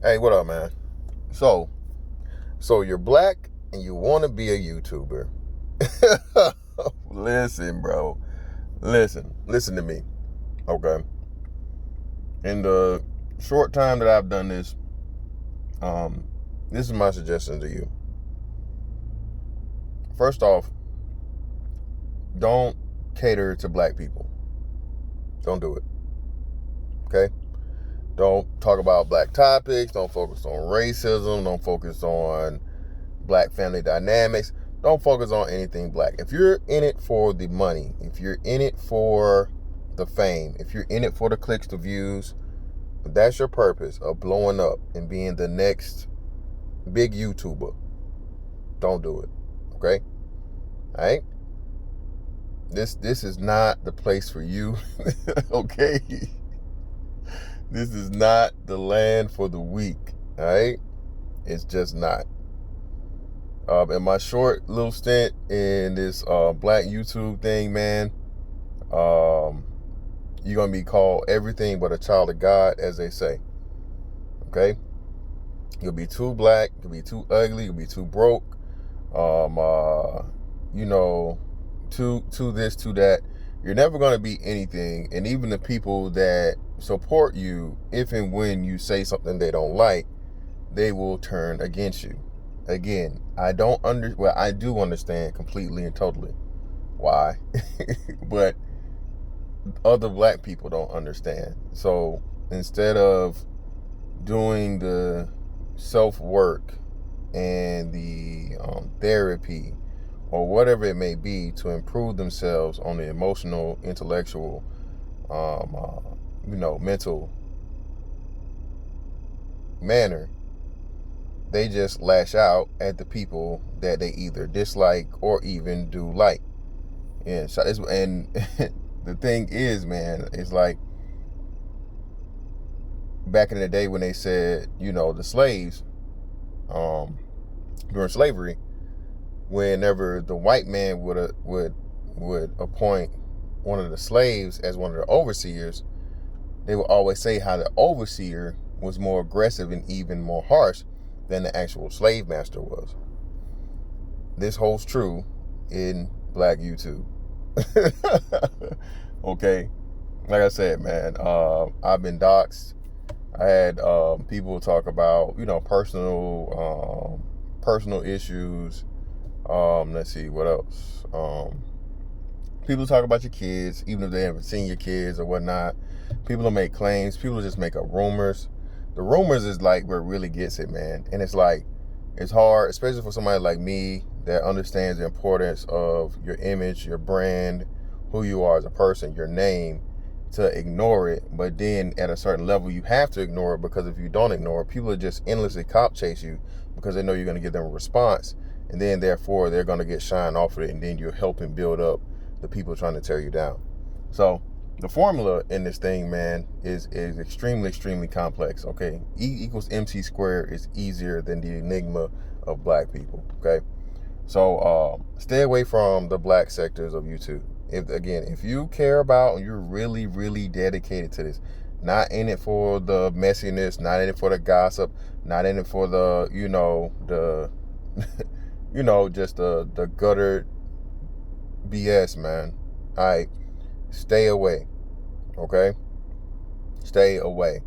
Hey, what up, man? So, so you're black and you want to be a YouTuber. Listen, bro. Listen to me. Okay. In the short time that I've done this, um, this is my suggestion to you. First off, don't cater to black people. Don't do it. Okay. Don't talk about black topics. Don't focus on racism. Don't focus on black family dynamics. Don't focus on anything black. If you're in it for the money, if you're in it for the fame, if you're in it for the clicks, the views, if that's your purpose of blowing up and being the next big YouTuber, don't do it. Okay? All right? This is not the place for you. Okay? This is not the land for the weak. All right? It's just not. In my short little stint in this black YouTube thing, man, you're going to be called everything but a child of God, as they say. Okay? You'll be too black, you'll be too ugly, you'll be too broke, you know, too this, too that. You're never going to be anything. And even the people that support you, if and when you say something they don't like, they will turn against you. Again, I do understand completely and totally why, but other black people don't understand. So instead of doing the self-work and the therapy or whatever it may be to improve themselves on the emotional, intellectual, mental manner, they just lash out at the people that they either dislike or even do like. And the thing is, man, it's like back in the day when they said, the slaves, during slavery, whenever the white man would appoint one of the slaves as one of the overseers, they would always say how the overseer was more aggressive and even more harsh than the actual slave master was. This holds true in black YouTube. Okay, like I said, man, I've been doxxed. I had people talk about personal issues. Let's see what else. People talk about your kids, even if they haven't seen your kids or whatnot. People will make claims. People just make up rumors. The rumors is like where it really gets it, man. And it's like, it's hard, especially for somebody like me that understands the importance of your image, your brand, who you are as a person, your name, to ignore it. But then at a certain level, you have to ignore it, because if you don't ignore it, people will just endlessly cop chase you because they know you're going to give them a response. And then therefore, they're going to get shine off of it. And then you're helping build up the people trying to tear you down. So the formula in this thing, man, is extremely, extremely complex. Okay, E equals MC squared is easier than the enigma of black people. Okay, so stay away from the black sectors of YouTube. If you care about and you're really, really dedicated to this, not in it for the messiness, not in it for the gossip, not in it for the just the gutter BS, man. All right, stay away. Okay, stay away.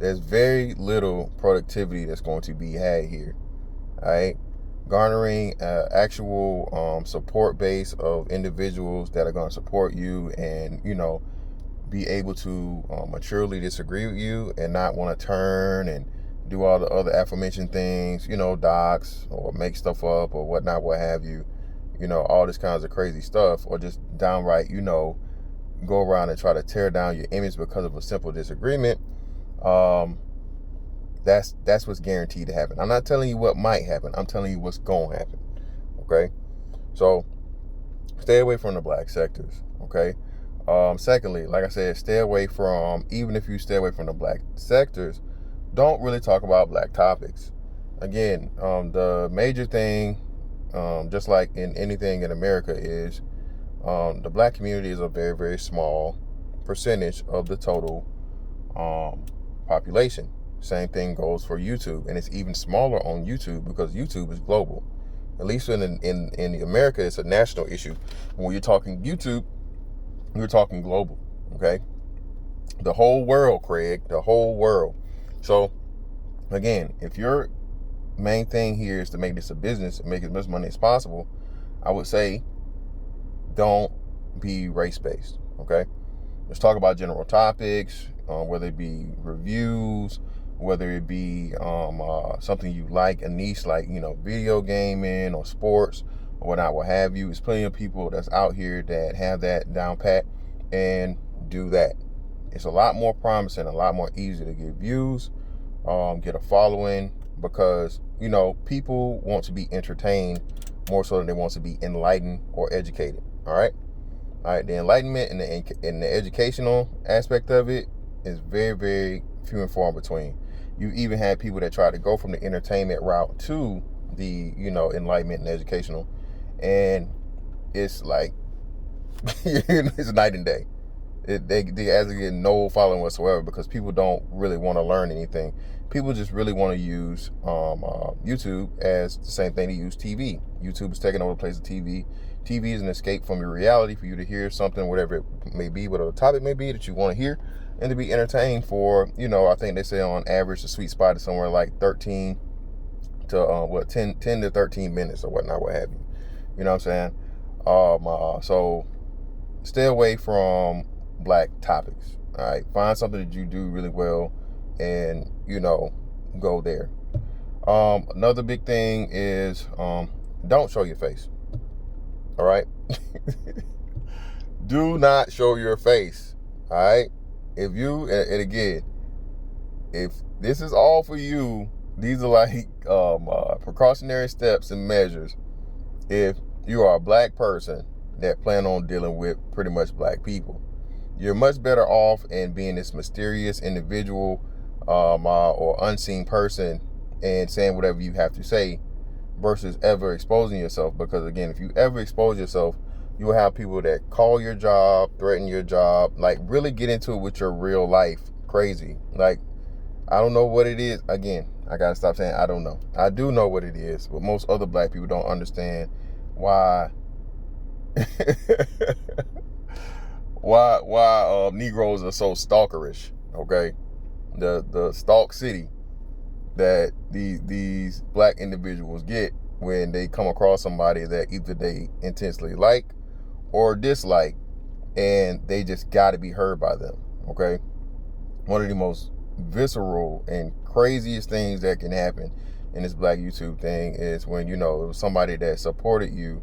There's very little productivity that's going to be had here. All right, garnering actual support base of individuals that are going to support you and be able to maturely disagree with you and not want to turn and do all the other aforementioned things, dox or make stuff up or whatnot, what have you. All this kinds of crazy stuff, or just downright, go around and try to tear down your image because of a simple disagreement. That's what's guaranteed to happen. I'm not telling you what might happen. I'm telling you what's going to happen. Okay? So stay away from the black sectors. Okay? Secondly, like I said, stay away from, even if you stay away from the black sectors, don't really talk about black topics. Again, the major thing, just like in anything in America, is the black community is a very, very small percentage of the total population. Same thing goes for YouTube, and it's even smaller on YouTube because YouTube is global. At least in America, it's a national issue. When you're talking YouTube, you're talking global. Okay, the whole world, Craig, the whole world. So again, if your main thing here is to make this a business and make as much money as possible, I would say don't be race-based. Okay, let's talk about general topics, whether it be reviews, whether it be something you like, a niche like, video gaming or sports or whatnot, what have you. There's plenty of people that's out here that have that down pat and do that. It's a lot more promising, a lot more easy to get views, get a following, because, people want to be entertained more so than they want to be enlightened or educated. All right. The enlightenment and the educational aspect of it is very, very few and far between. You even had people that try to go from the entertainment route to the, enlightenment and educational, and it's like it's night and day. They actually get no following whatsoever because people don't really want to learn anything. People just really want to use YouTube as the same thing they use TV. YouTube is taking over the place of TV. TV is an escape from your reality for you to hear something, whatever it may be, whatever the topic may be that you want to hear, and to be entertained for, I think they say on average the sweet spot is somewhere like 13 to 10 to 13 minutes or whatnot, what have you. You know what I'm saying? So stay away from black topics. All right, find something that you do really well and go there. Another big thing is don't show your face. All right. Do not show your face. All right. If you, and again, if this is all for you, these are like precautionary steps and measures. If you are a black person that plan on dealing with pretty much black people, you're much better off in being this mysterious individual or unseen person and saying whatever you have to say versus ever exposing yourself. Because again, if you ever expose yourself, you will have people that call your job, threaten your job, like really get into it with your real life. Crazy. Like, I don't know what it is. Again, I gotta stop saying I don't know. I do know what it is, but most other black people don't understand why why Negroes are so stalkerish. Okay, the stalk city that these black individuals get when they come across somebody that either they intensely like or dislike, and they just got to be heard by them. Okay, one of the most visceral and craziest things that can happen in this black YouTube thing is when somebody that supported you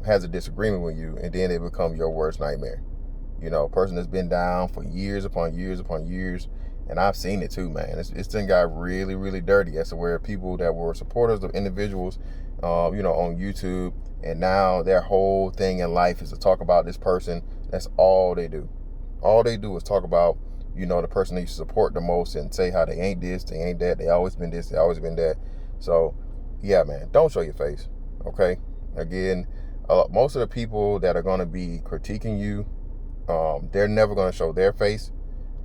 has a disagreement with you, and then they become your worst nightmare. A person that's been down for years upon years upon years, and I've seen it too, man. It's done got really, really dirty. That's where people that were supporters of individuals, on YouTube, and now their whole thing in life is to talk about this person. That's all they do. All they do is talk about, the person they support the most and say how they ain't this, they ain't that, they always been this, they always been that. So, yeah, man, don't show your face, okay? Again, most of the people that are going to be critiquing you, they're never going to show their face,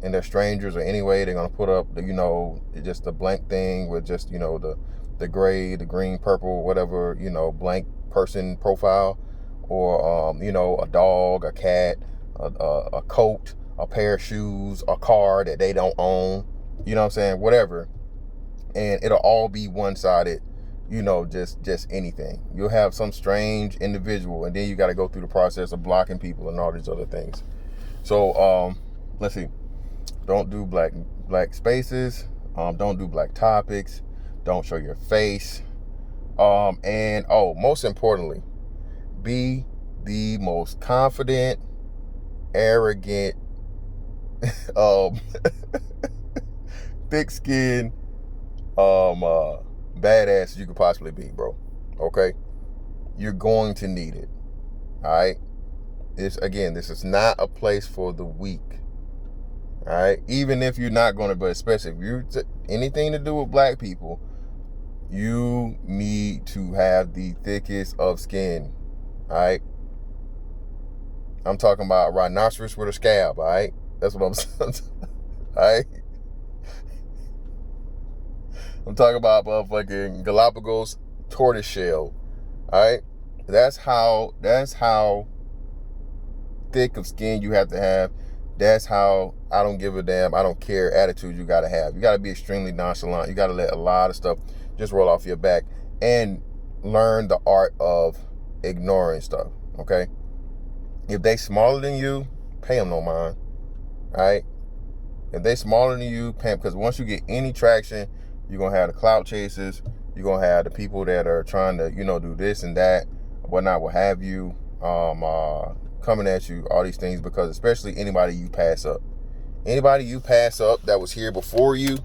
and they're strangers, or anyway, they're going to put up, just a blank thing with just, the gray, the green, purple, whatever, blank person profile, or, a dog, a cat, a coat, a pair of shoes, a car that they don't own, whatever. And it'll all be one-sided, just anything. You'll have some strange individual, and then you got to go through the process of blocking people and all these other things. So, let's see. Don't do black spaces. Don't do black topics. Don't show your face. And most importantly, be the most confident, arrogant, thick-skinned, badass you could possibly be, bro. Okay? You're going to need it. All right? This is not a place for the weak. All right? Even if you're not going to, but especially if you're anything to do with black people, you need to have the thickest of skin. All right? I'm talking about a rhinoceros with a scab. All right? That's what I'm saying. All right? I'm talking about fucking Galapagos tortoise shell. All right, that's how thick of skin you have to have. That's how I don't give a damn, I don't care attitude you gotta have. You gotta be extremely nonchalant. You gotta let a lot of stuff just roll off your back and learn the art of ignoring stuff. Okay, if they smaller than you, pay them no mind. All right, if they smaller than you, pay them, because once you get any traction, you're gonna have the clout chasers. You're gonna have the people that are trying to, do this and that, whatnot, what have you, coming at you, all these things, because especially anybody you pass up that was here before you,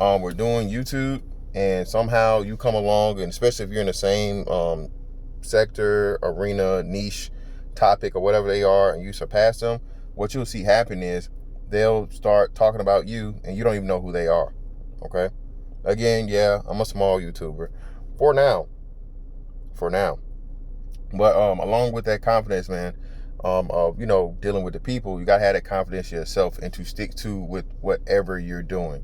we're doing YouTube, and somehow you come along, and especially if you're in the same sector, arena, niche, topic, or whatever they are, and you surpass them, what you'll see happen is they'll start talking about you, and you don't even know who they are. Okay, again, yeah, I'm a small YouTuber for now, but along with that confidence, man, of dealing with the people, you gotta have that confidence in yourself and to stick to with whatever you're doing,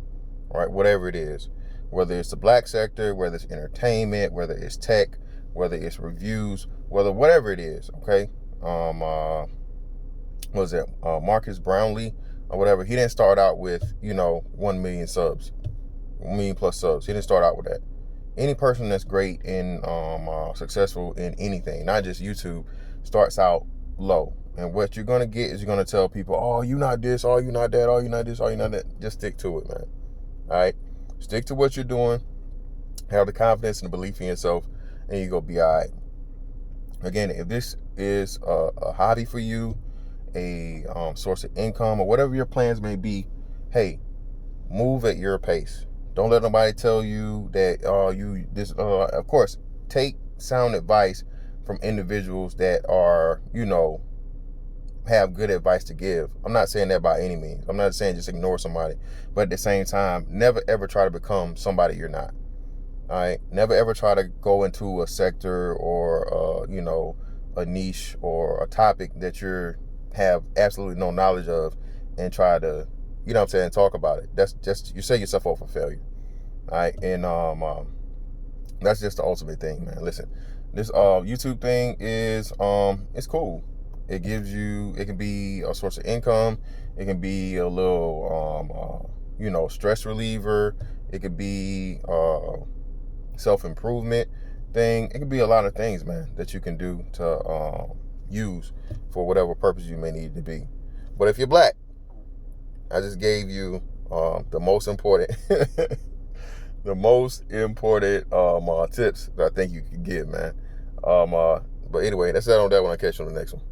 right? Whatever it is, whether it's the black sector, whether it's entertainment, whether it's tech, whether it's reviews, whatever it is. Okay, what was it, Marcus Brownlee or whatever? He didn't start out with 1 million subs, 1 million plus subs. He didn't start out with that. Any person that's great and successful in anything, not just YouTube, starts out low. And what you're going to get is you're going to tell people, oh, you not this, oh, you not that, oh, you not this, oh, you not that. Just stick to it, man. All right? Stick to what you're doing. Have the confidence and the belief in yourself, and you're going to be all right. Again, if this is a hobby for you, a source of income, or whatever your plans may be, hey, move at your pace. Don't let nobody tell you that of course, take sound advice from individuals that are, have good advice to give. I'm not saying that by any means. I'm not saying just ignore somebody. But at the same time, never ever try to become somebody you're not. All right? Never ever try to go into a sector or a niche or a topic that you have absolutely no knowledge of and try to talk about it. That's just, you set yourself up for failure. All right, and that's just the ultimate thing, man. Listen, this YouTube thing is it's cool. It can be a source of income. It can be a little stress reliever. It could be self-improvement thing. It could be a lot of things, man, that you can do to use for whatever purpose you may need it to be. But if you're black, I just gave you the most important tips that I think you can give, man. But anyway, that's that on that one. I'll catch you on the next one.